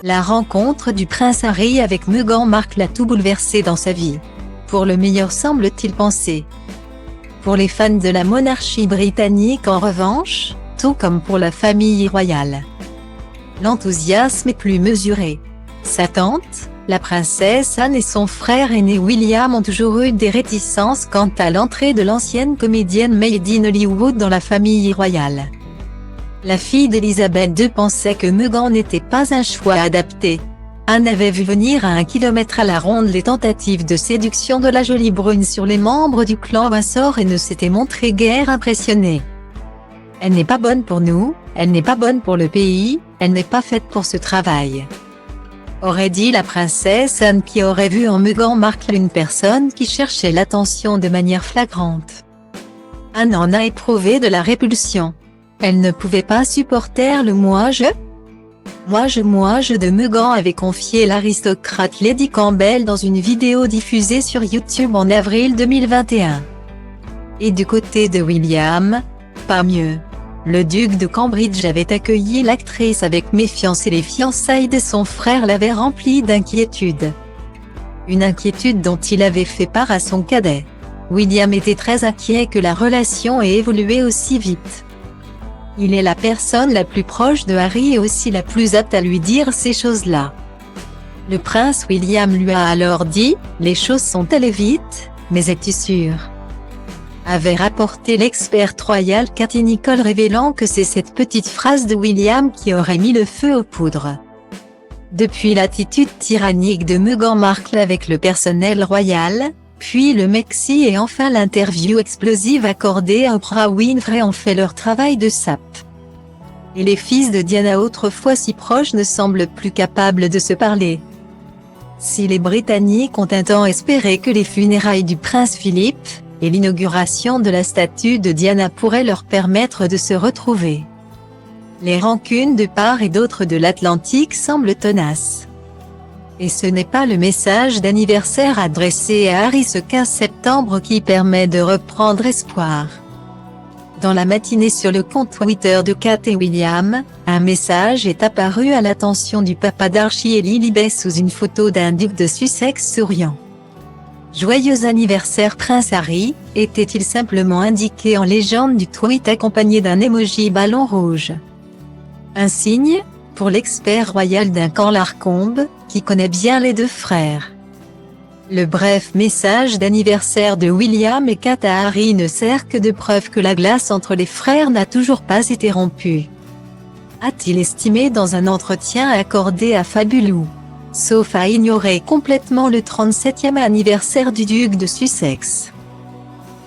La rencontre du prince Harry avec Meghan Markle a tout bouleversé dans sa vie. Pour le meilleur semble-t-il penser. Pour les fans de la monarchie britannique en revanche, tout comme pour la famille royale, l'enthousiasme est plus mesuré. Sa tante, la princesse Anne et son frère aîné William ont toujours eu des réticences quant à l'entrée de l'ancienne comédienne Made in Hollywood dans la famille royale. La fille d'Elisabeth II pensait que Meghan n'était pas un choix adapté. Anne avait vu venir à 1 kilomètre à la ronde les tentatives de séduction de la jolie brune sur les membres du clan Windsor et ne s'était montrée guère impressionnée. Elle n'est pas bonne pour nous, elle n'est pas bonne pour le pays, elle n'est pas faite pour ce travail, aurait dit la princesse Anne, qui aurait vu en Meghan Markle une personne qui cherchait l'attention de manière flagrante. Anne en a éprouvé de la répulsion. Elle ne pouvait pas supporter le moi je de Meghan, avait confié l'aristocrate Lady Campbell dans une vidéo diffusée sur YouTube en avril 2021. Et du côté de William, pas mieux. Le duc de Cambridge avait accueilli l'actrice avec méfiance et les fiançailles de son frère l'avaient rempli d'inquiétude. Une inquiétude dont il avait fait part à son cadet. William était très inquiet que la relation ait évolué aussi vite. Il est la personne la plus proche de Harry et aussi la plus apte à lui dire ces choses-là. Le prince William lui a alors dit « Les choses sont allées vite, mais es-tu sûr ?» avait rapporté l'experte royale Cathy Nicholl, révélant que c'est cette petite phrase de William qui aurait mis le feu aux poudres. Depuis l'attitude tyrannique de Meghan Markle avec le personnel royal, puis le Mexi et enfin l'interview explosive accordée à Oprah Winfrey ont fait leur travail de sape. Et les fils de Diana, autrefois si proches, ne semblent plus capables de se parler. Si les Britanniques ont un temps espéré que les funérailles du prince Philippe et l'inauguration de la statue de Diana pourraient leur permettre de se retrouver, les rancunes de part et d'autre de l'Atlantique semblent tenaces. Et ce n'est pas le message d'anniversaire adressé à Harry ce 15 septembre qui permet de reprendre espoir. Dans la matinée, sur le compte Twitter de Kate et William, un message est apparu à l'attention du papa d'Archie et Lilibet sous une photo d'un duc de Sussex souriant. Joyeux anniversaire Prince Harry, était-il simplement indiqué en légende du tweet accompagné d'un emoji ballon rouge. Un signe, pour l'expert royal d'un camp Larcombe, qui connaît bien les deux frères. Le bref message d'anniversaire de William et Kate à Harry ne sert que de preuve que la glace entre les frères n'a toujours pas été rompue, a-t-il estimé dans un entretien accordé à Fabulous. Sauf à ignorer complètement le 37e anniversaire du duc de Sussex.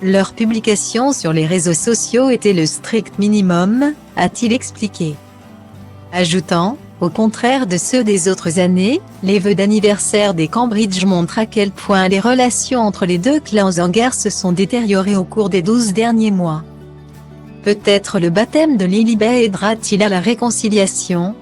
Leur publication sur les réseaux sociaux était le strict minimum, a-t-il expliqué. Ajoutant, au contraire de ceux des autres années, les vœux d'anniversaire des Cambridge montrent à quel point les relations entre les deux clans en guerre se sont détériorées au cours des 12 derniers mois. Peut-être le baptême de Lilibet aidera-t-il à la réconciliation,